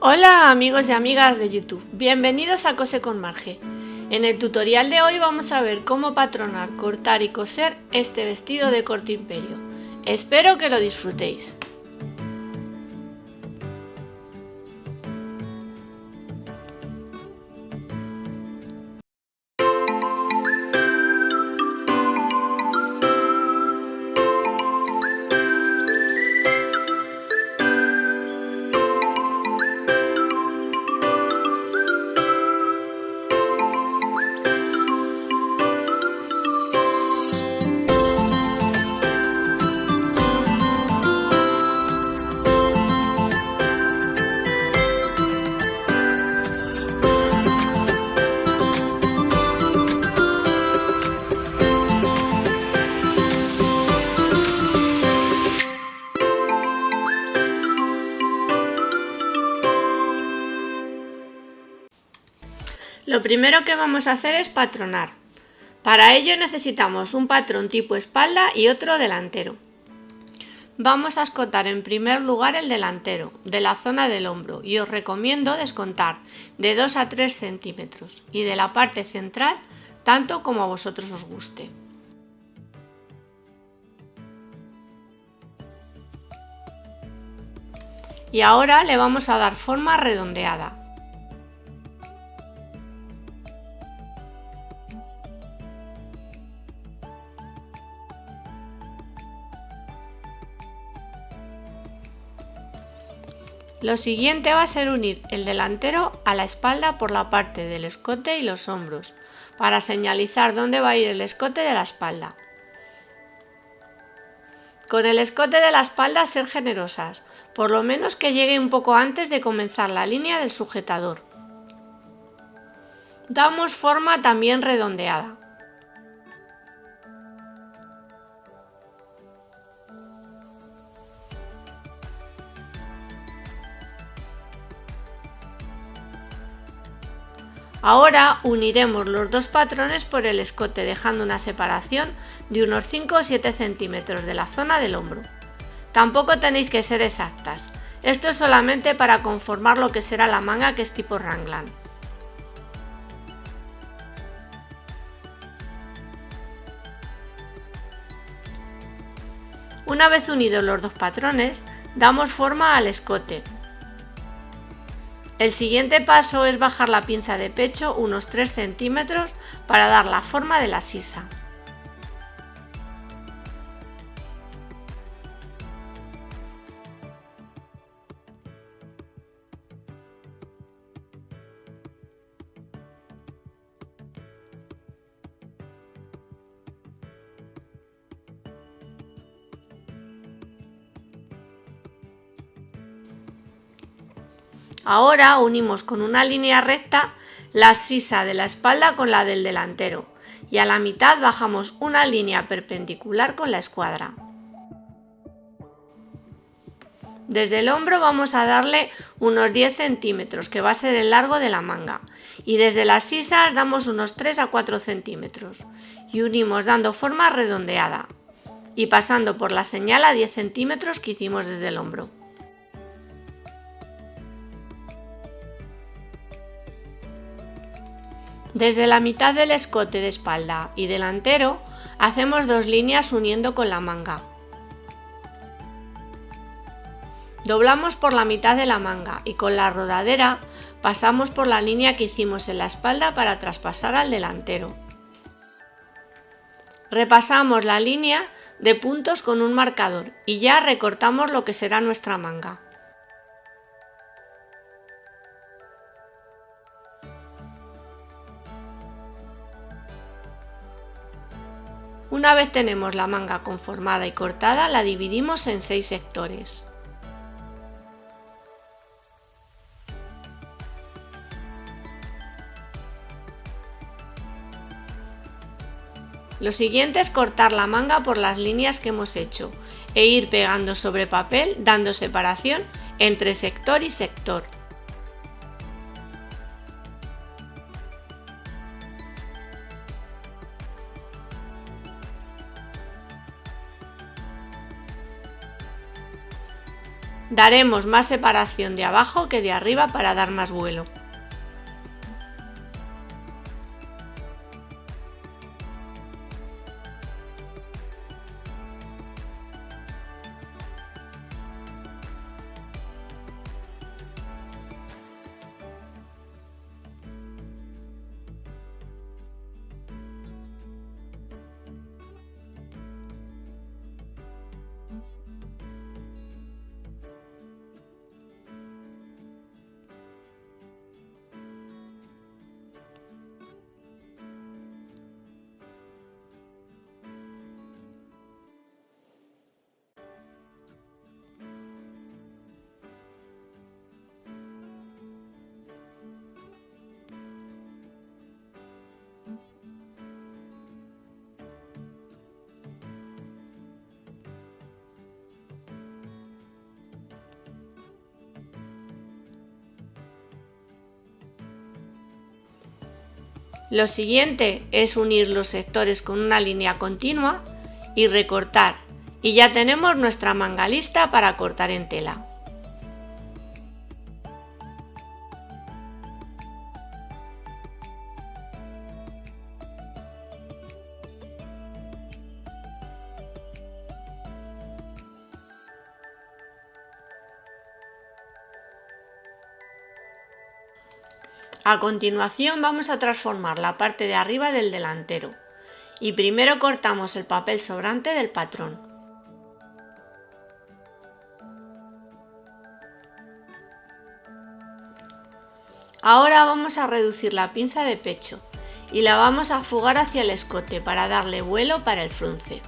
Hola amigos y amigas de YouTube, bienvenidos a Cose con Marge. En el tutorial de hoy vamos a ver cómo patronar, cortar y coser este vestido de Corte Imperio. Espero que lo disfrutéis. Lo primero que vamos a hacer es patronar. Para ello necesitamos un patrón tipo espalda y otro delantero. Vamos a escotar en primer lugar el delantero, de la zona del hombro, y os recomiendo descontar de 2 a 3 centímetros y de la parte central tanto como a vosotros os guste. Y ahora le vamos a dar forma redondeada. Lo siguiente va a ser unir el delantero a la espalda por la parte del escote y los hombros, para señalizar dónde va a ir el escote de la espalda. Con el escote de la espalda ser generosas, por lo menos que llegue un poco antes de comenzar la línea del sujetador. Damos forma también redondeada. Ahora uniremos los dos patrones por el escote dejando una separación de unos 5 o 7 centímetros de la zona del hombro. Tampoco tenéis que ser exactas, esto es solamente para conformar lo que será la manga, que es tipo raglan. Una vez unidos los dos patrones, damos forma al escote. El siguiente paso es bajar la pinza de pecho unos 3 centímetros para dar la forma de la sisa. Ahora unimos con una línea recta la sisa de la espalda con la del delantero y a la mitad bajamos una línea perpendicular con la escuadra. Desde el hombro vamos a darle unos 10 centímetros, que va a ser el largo de la manga, y desde las sisas damos unos 3 a 4 centímetros y unimos dando forma redondeada y pasando por la señal a 10 centímetros que hicimos desde el hombro. Desde la mitad del escote de espalda y delantero hacemos dos líneas uniendo con la manga. Doblamos por la mitad de la manga y con la rodadera pasamos por la línea que hicimos en la espalda para traspasar al delantero. Repasamos la línea de puntos con un marcador y ya recortamos lo que será nuestra manga. Una vez tenemos la manga conformada y cortada, la dividimos en 6 sectores. Lo siguiente es cortar la manga por las líneas que hemos hecho e ir pegando sobre papel dando separación entre sector y sector. Daremos más separación de abajo que de arriba para dar más vuelo. Lo siguiente es unir los sectores con una línea continua y recortar, y ya tenemos nuestra manga lista para cortar en tela. A continuación vamos a transformar la parte de arriba del delantero y primero cortamos el papel sobrante del patrón. Ahora vamos a reducir la pinza de pecho y la vamos a fugar hacia el escote para darle vuelo para el frunce.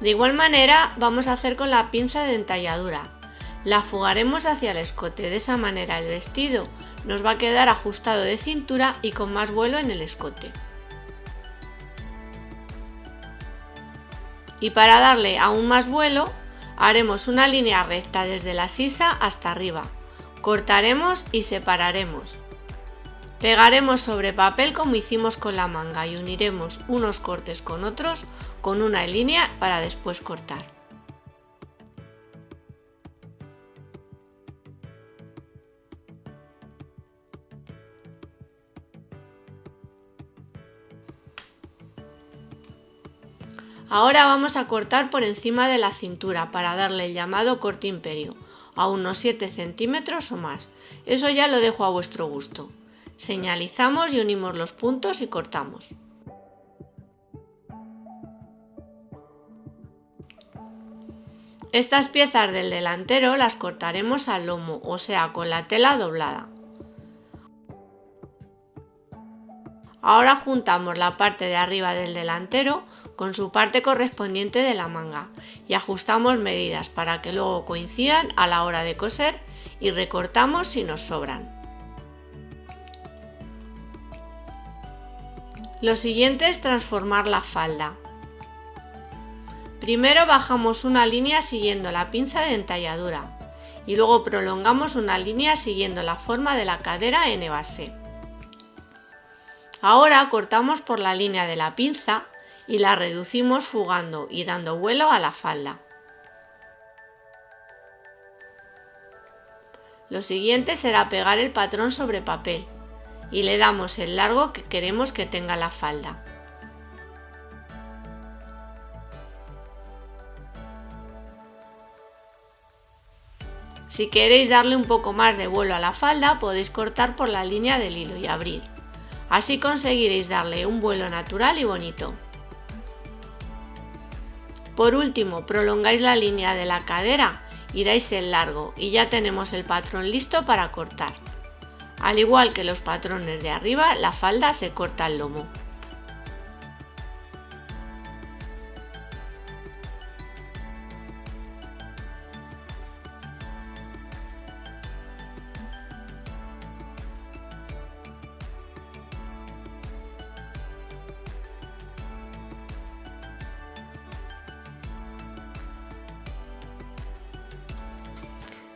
De igual manera vamos a hacer con la pinza de entalladura. La fugaremos hacia el escote, de esa manera el vestido nos va a quedar ajustado de cintura y con más vuelo en el escote. Y para darle aún más vuelo, haremos una línea recta desde la sisa hasta arriba, cortaremos y separaremos. Pegaremos sobre papel como hicimos con la manga y uniremos unos cortes con otros con una línea para después cortar. Ahora vamos a cortar por encima de la cintura para darle el llamado corte imperio, a unos 7 centímetros o más. Eso ya lo dejo a vuestro gusto. Señalizamos y unimos los puntos y cortamos. Estas piezas del delantero las cortaremos al lomo, o sea, con la tela doblada. Ahora juntamos la parte de arriba del delantero con su parte correspondiente de la manga y ajustamos medidas para que luego coincidan a la hora de coser y recortamos si nos sobran. Lo siguiente es transformar la falda. Primero bajamos una línea siguiendo la pinza de entalladura y luego prolongamos una línea siguiendo la forma de la cadera en base. Ahora cortamos por la línea de la pinza y la reducimos fugando y dando vuelo a la falda. Lo siguiente será pegar el patrón sobre papel y le damos el largo que queremos que tenga la falda. Si queréis darle un poco más de vuelo a la falda, podéis cortar por la línea del hilo y abrir. Así conseguiréis darle un vuelo natural y bonito. Por último, prolongáis la línea de la cadera y dais el largo y ya tenemos el patrón listo para cortar. Al igual que los patrones de arriba, la falda se corta al lomo.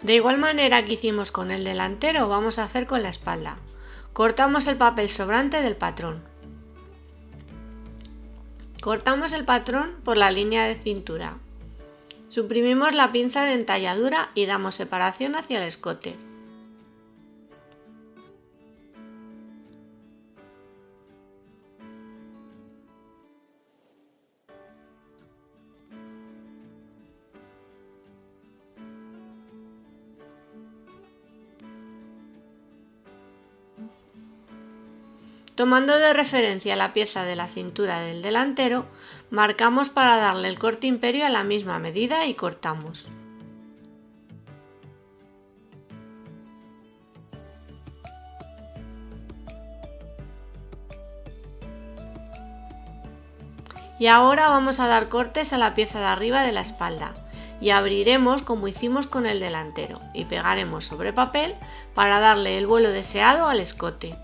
De igual manera que hicimos con el delantero, vamos a hacer con la espalda. Cortamos el papel sobrante del patrón. Cortamos el patrón por la línea de cintura. Suprimimos la pinza de entalladura y damos separación hacia el escote. Tomando de referencia la pieza de la cintura del delantero, marcamos para darle el corte imperio a la misma medida y cortamos. Y ahora vamos a dar cortes a la pieza de arriba de la espalda y abriremos como hicimos con el delantero y pegaremos sobre papel para darle el vuelo deseado al escote.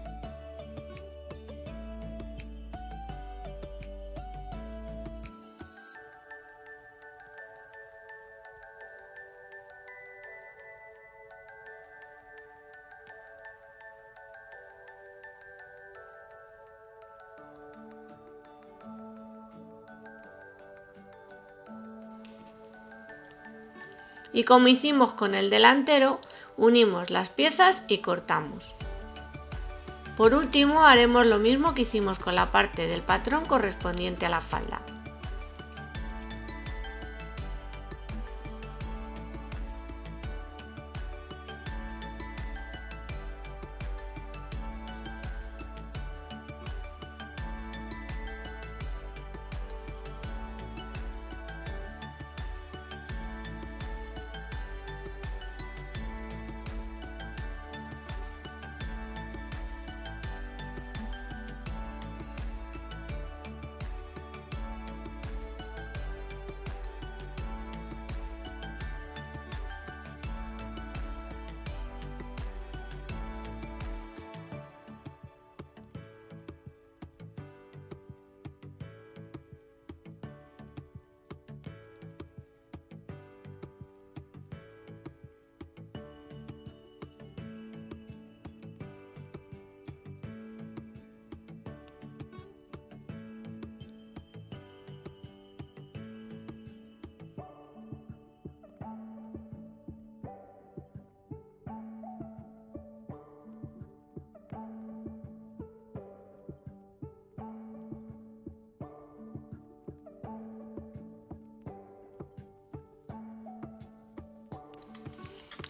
Y como hicimos con el delantero, unimos las piezas y cortamos. Por último, haremos lo mismo que hicimos con la parte del patrón correspondiente a la falda.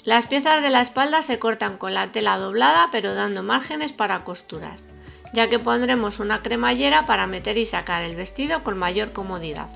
Las piezas de la espalda se cortan con la tela doblada pero dando márgenes para costuras, ya que pondremos una cremallera para meter y sacar el vestido con mayor comodidad.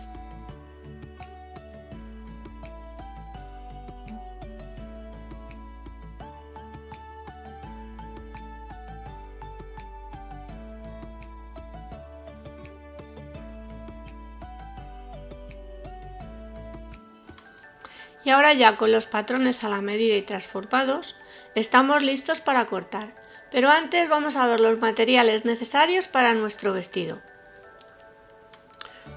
Y ahora ya con los patrones a la medida y transformados, estamos listos para cortar, pero antes vamos a ver los materiales necesarios para nuestro vestido.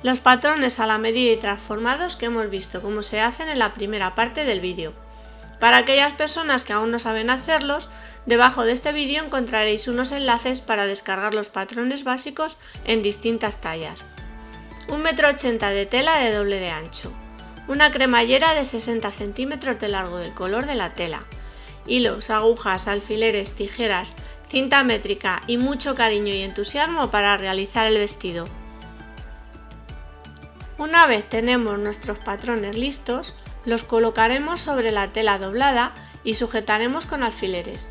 Los patrones a la medida y transformados que hemos visto cómo se hacen en la primera parte del vídeo. Para aquellas personas que aún no saben hacerlos, debajo de este vídeo encontraréis unos enlaces para descargar los patrones básicos en distintas tallas. 1,80 m de tela de doble de ancho. Una cremallera de 60 centímetros de largo del color de la tela, hilos, agujas, alfileres, tijeras, cinta métrica y mucho cariño y entusiasmo para realizar el vestido. Una vez tenemos nuestros patrones listos, los colocaremos sobre la tela doblada y sujetaremos con alfileres.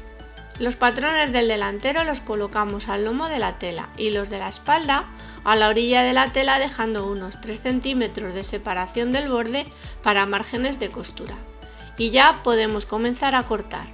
Los patrones del delantero los colocamos al lomo de la tela y los de la espalda a la orilla de la tela, dejando unos 3 centímetros de separación del borde para márgenes de costura. Y ya podemos comenzar a cortar.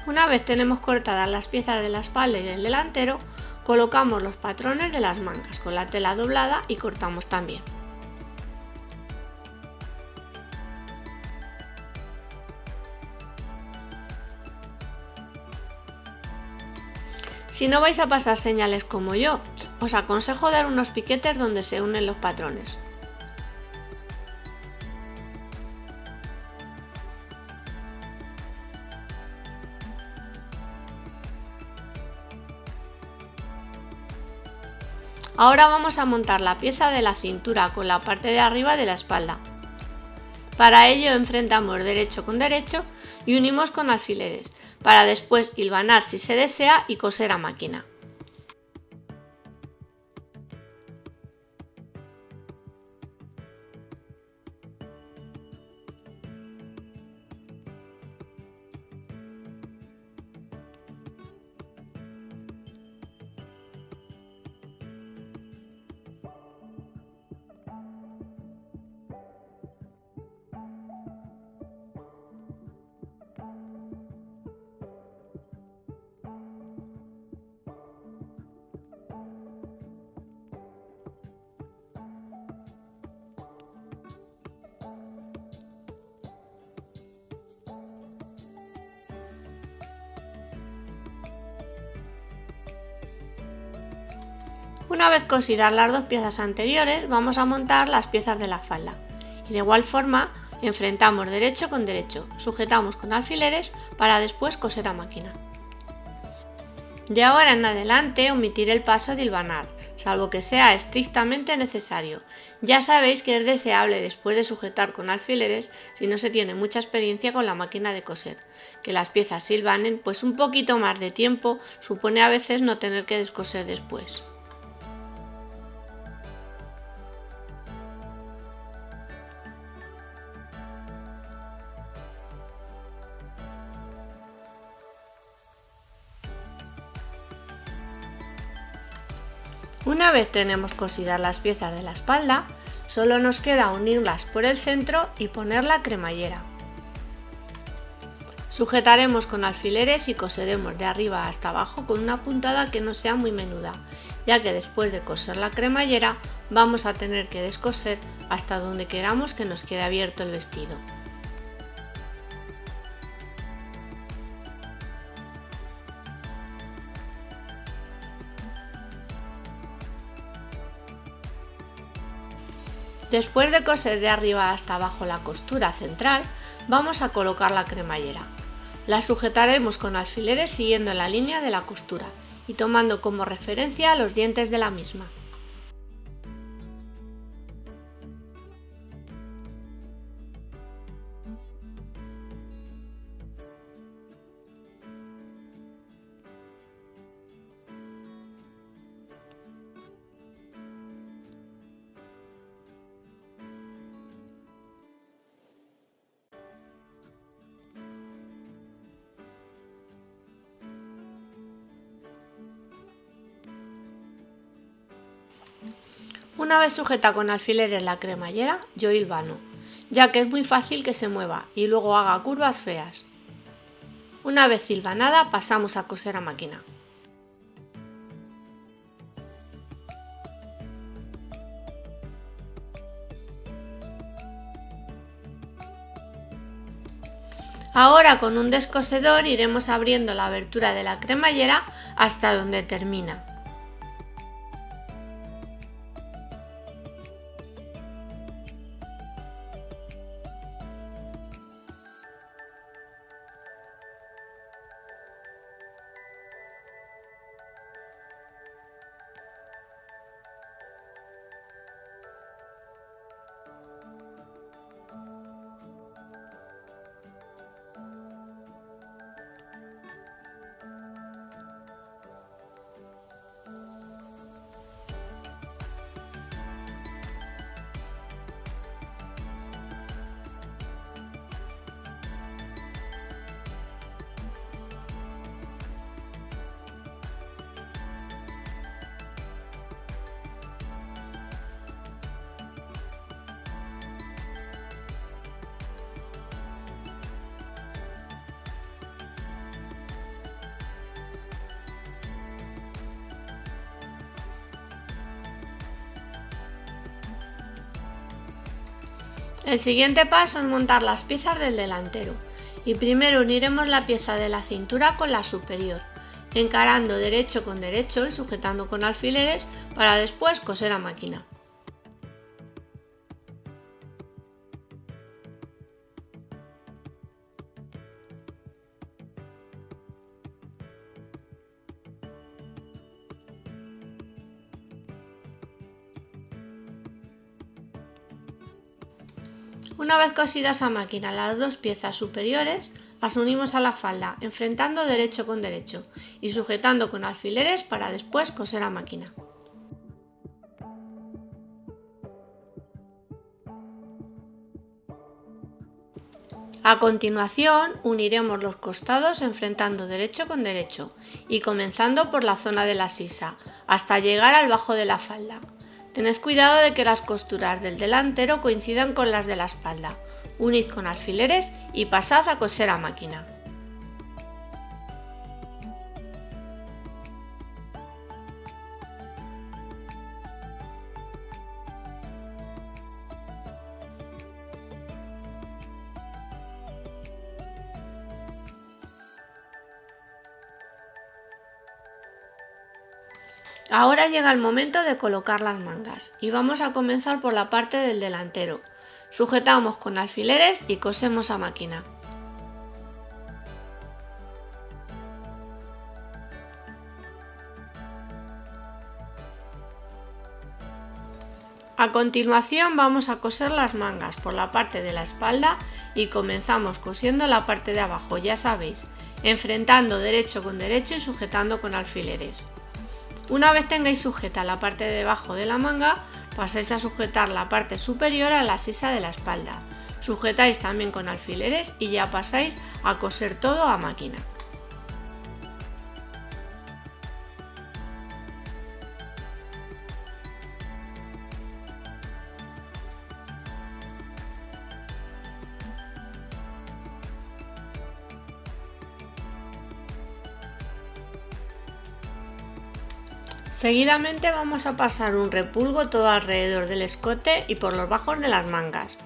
Una vez tenemos cortadas las piezas de la espalda y del delantero, colocamos los patrones de las mangas con la tela doblada y cortamos también. Si no vais a pasar señales como yo, os aconsejo dar unos piquetes donde se unen los patrones. Ahora vamos a montar la pieza de la cintura con la parte de arriba de la espalda. Para ello enfrentamos derecho con derecho y unimos con alfileres, para después hilvanar si se desea y coser a máquina. Una vez cosidas las dos piezas anteriores, vamos a montar las piezas de la falda y de igual forma enfrentamos derecho con derecho, sujetamos con alfileres para después coser a máquina. De ahora en adelante omitiré el paso de hilvanar, salvo que sea estrictamente necesario. Ya sabéis que es deseable después de sujetar con alfileres si no se tiene mucha experiencia con la máquina de coser, que las piezas hilvanen, pues un poquito más de tiempo supone a veces no tener que descoser después. Una vez tenemos cosidas las piezas de la espalda, solo nos queda unirlas por el centro y poner la cremallera. Sujetaremos con alfileres y coseremos de arriba hasta abajo con una puntada que no sea muy menuda, ya que después de coser la cremallera vamos a tener que descoser hasta donde queramos que nos quede abierto el vestido. Después de coser de arriba hasta abajo la costura central, vamos a colocar la cremallera. La sujetaremos con alfileres siguiendo la línea de la costura y tomando como referencia los dientes de la misma. Una vez sujeta con alfileres la cremallera, yo hilvano, ya que es muy fácil que se mueva y luego haga curvas feas. Una vez hilvanada pasamos a coser a máquina. Ahora con un descosedor iremos abriendo la abertura de la cremallera hasta donde termina. El siguiente paso es montar las piezas del delantero y primero uniremos la pieza de la cintura con la superior, encarando derecho con derecho y sujetando con alfileres para después coser a máquina. Una vez cosidas a máquina las dos piezas superiores, las unimos a la falda, enfrentando derecho con derecho y sujetando con alfileres para después coser a máquina. A continuación, uniremos los costados enfrentando derecho con derecho y comenzando por la zona de la sisa, hasta llegar al bajo de la falda. Tened cuidado de que las costuras del delantero coincidan con las de la espalda. Unid con alfileres y pasad a coser a máquina. Ahora llega el momento de colocar las mangas y vamos a comenzar por la parte del delantero. Sujetamos con alfileres y cosemos a máquina. A continuación vamos a coser las mangas por la parte de la espalda y comenzamos cosiendo la parte de abajo, ya sabéis, enfrentando derecho con derecho y sujetando con alfileres. Una vez tengáis sujeta la parte de abajo de la manga, pasáis a sujetar la parte superior a la sisa de la espalda. Sujetáis también con alfileres y ya pasáis a coser todo a máquina. Seguidamente vamos a pasar un repulgo todo alrededor del escote y por los bajos de las mangas.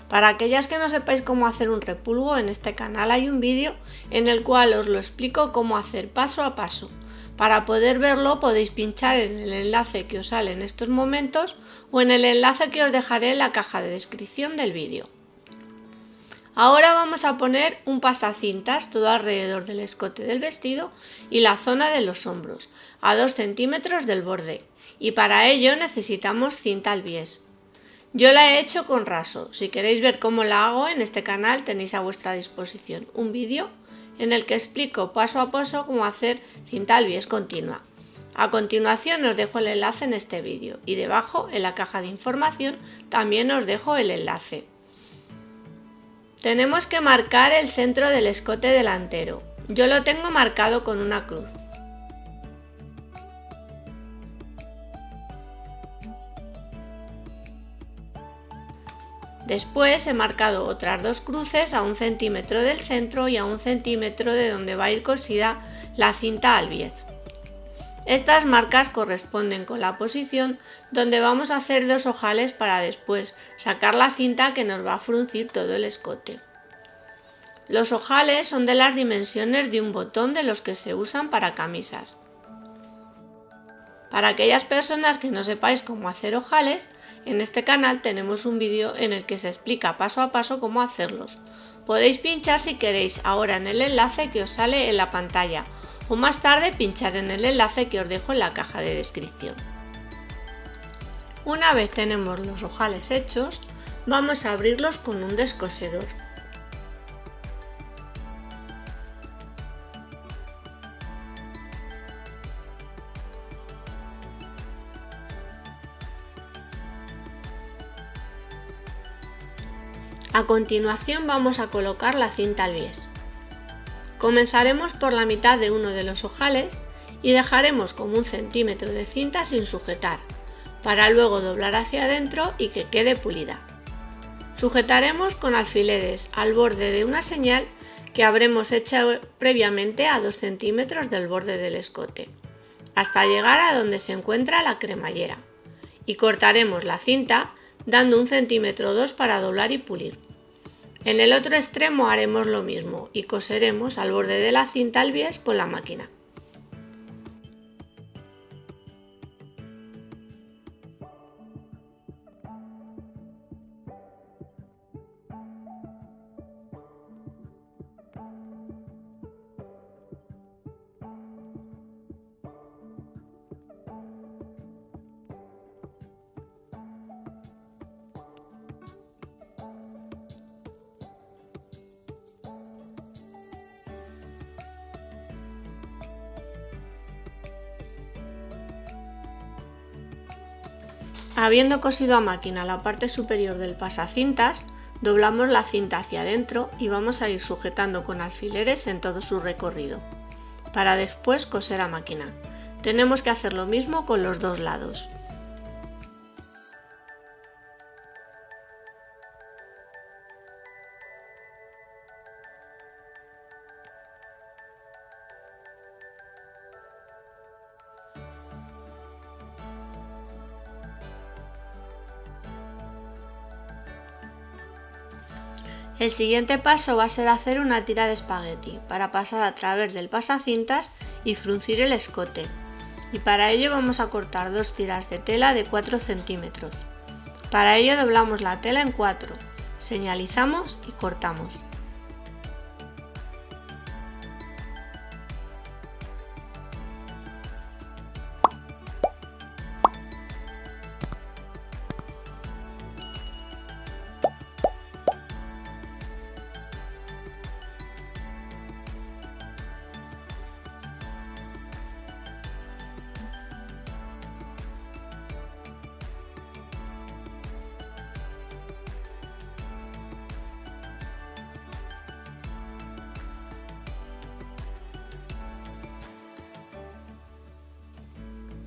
Para aquellas que no sepáis cómo hacer un repulgo, en este canal hay un vídeo en el cual os lo explico cómo hacer paso a paso. Para poder verlo podéis pinchar en el enlace que os sale en estos momentos o en el enlace que os dejaré en la caja de descripción del vídeo. Ahora vamos a poner un pasacintas todo alrededor del escote del vestido y la zona de los hombros, a 2 centímetros del borde, y para ello necesitamos cinta al bies. Yo la he hecho con raso. Si queréis ver cómo la hago, en este canal tenéis a vuestra disposición un vídeo en el que explico paso a paso cómo hacer cinta al bies continua. A continuación os dejo el enlace en este vídeo y debajo en la caja de información también os dejo el enlace. Tenemos que marcar el centro del escote delantero. Yo lo tengo marcado con una cruz. Después he marcado otras dos cruces a 1 centímetro del centro y a 1 centímetro de donde va a ir cosida la cinta al bies. Estas marcas corresponden con la posición donde vamos a hacer 2 ojales para después sacar la cinta que nos va a fruncir todo el escote. Los ojales son de las dimensiones de un botón de los que se usan para camisas. Para aquellas personas que no sepáis cómo hacer ojales, en este canal tenemos un vídeo en el que se explica paso a paso cómo hacerlos. Podéis pinchar si queréis ahora en el enlace que os sale en la pantalla o más tarde pinchar en el enlace que os dejo en la caja de descripción. Una vez tenemos los ojales hechos, vamos a abrirlos con un descosedor. A continuación vamos a colocar la cinta al bies. Comenzaremos por la mitad de uno de los ojales y dejaremos como 1 centímetro de cinta sin sujetar, para luego doblar hacia adentro y que quede pulida. Sujetaremos con alfileres al borde de una señal que habremos hecho previamente a 2 centímetros del borde del escote, hasta llegar a donde se encuentra la cremallera, y cortaremos la cinta dando 1 centímetro o 2 para doblar y pulir. En el otro extremo haremos lo mismo y coseremos al borde de la cinta el bies con la máquina. Habiendo cosido a máquina la parte superior del pasacintas, doblamos la cinta hacia adentro y vamos a ir sujetando con alfileres en todo su recorrido, para después coser a máquina. Tenemos que hacer lo mismo con los dos lados. El siguiente paso va a ser hacer una tira de espagueti para pasar a través del pasacintas y fruncir el escote. Y para ello vamos a cortar 2 tiras de tela de 4 centímetros. Para ello doblamos la tela en 4, señalizamos y cortamos.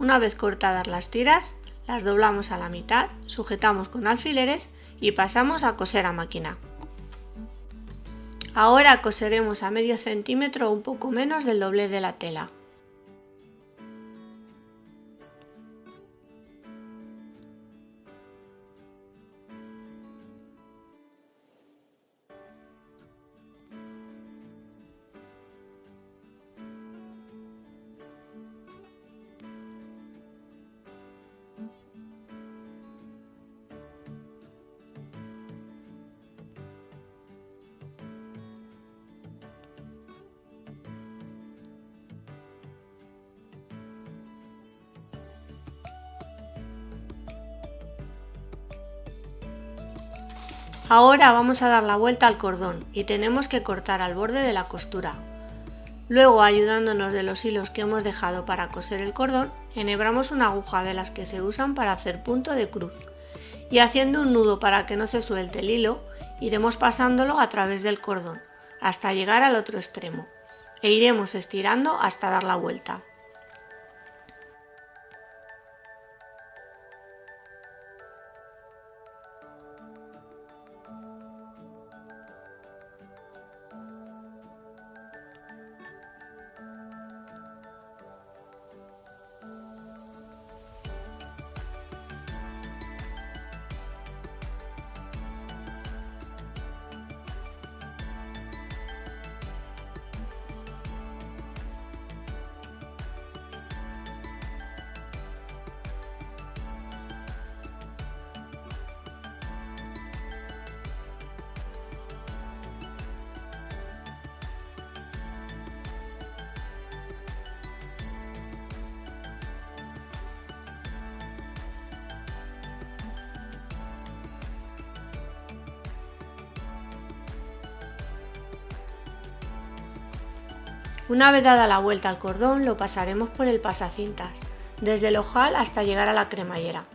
Una vez cortadas las tiras, las doblamos a la mitad, sujetamos con alfileres y pasamos a coser a máquina. Ahora coseremos a medio centímetro o un poco menos del doblez de la tela. Ahora vamos a dar la vuelta al cordón y tenemos que cortar al borde de la costura. Luego, ayudándonos de los hilos que hemos dejado para coser el cordón, enhebramos una aguja de las que se usan para hacer punto de cruz y haciendo un nudo para que no se suelte el hilo, iremos pasándolo a través del cordón hasta llegar al otro extremo e iremos estirando hasta dar la vuelta. Una vez dada la vuelta al cordón, lo pasaremos por el pasacintas, desde el ojal hasta llegar a la cremallera.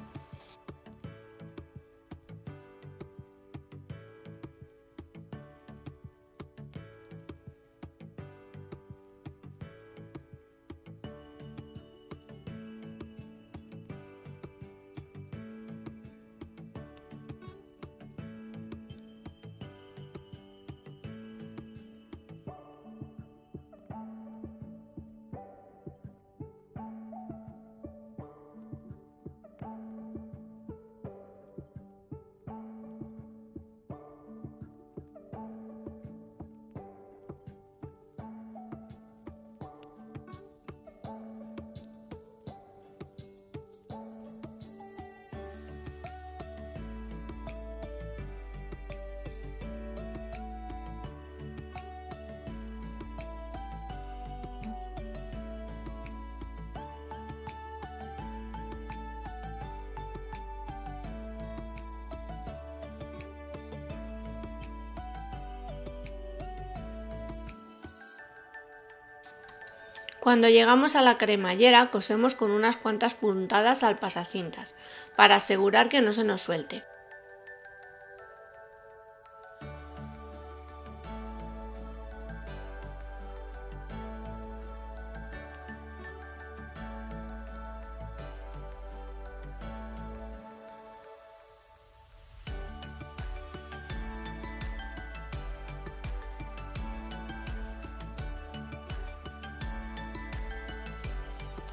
Cuando llegamos a la cremallera cosemos con unas cuantas puntadas al pasacintas, para asegurar que no se nos suelte.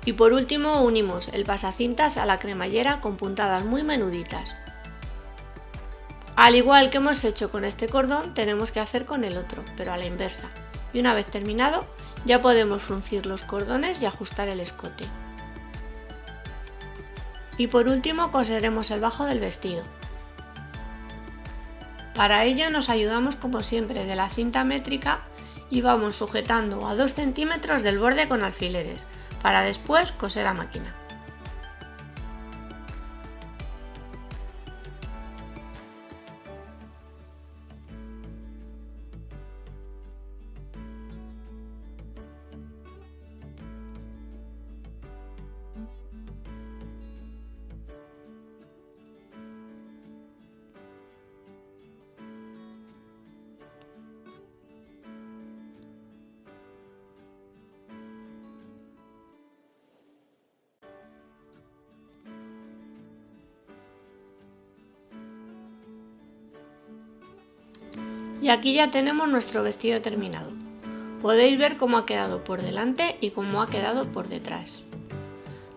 Y por último unimos el pasacintas a la cremallera con puntadas muy menuditas. Al igual que hemos hecho con este cordón, tenemos que hacer con el otro, pero a la inversa. Y una vez terminado, ya podemos fruncir los cordones y ajustar el escote. Y por último coseremos el bajo del vestido. Para ello nos ayudamos como siempre de la cinta métrica y vamos sujetando a 2 centímetros del borde con alfileres, para después coser a máquina. Y aquí ya tenemos nuestro vestido terminado. Podéis ver cómo ha quedado por delante y cómo ha quedado por detrás.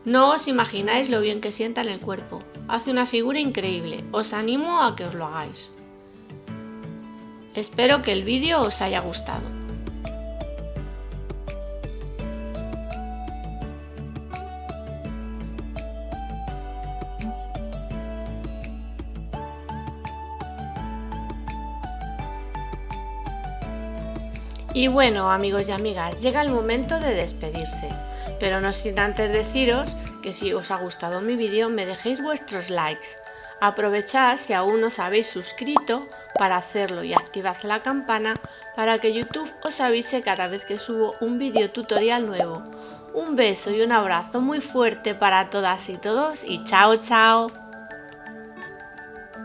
No os imagináis lo bien que sienta en el cuerpo. Hace una figura increíble. Os animo a que os lo hagáis. Espero que el vídeo os haya gustado. Y bueno, amigos y amigas, llega el momento de despedirse, pero no sin antes deciros que si os ha gustado mi vídeo me dejéis vuestros likes. Aprovechad si aún no os habéis suscrito para hacerlo y activad la campana para que YouTube os avise cada vez que subo un vídeo tutorial nuevo. Un beso y un abrazo muy fuerte para todas y todos y chao chao.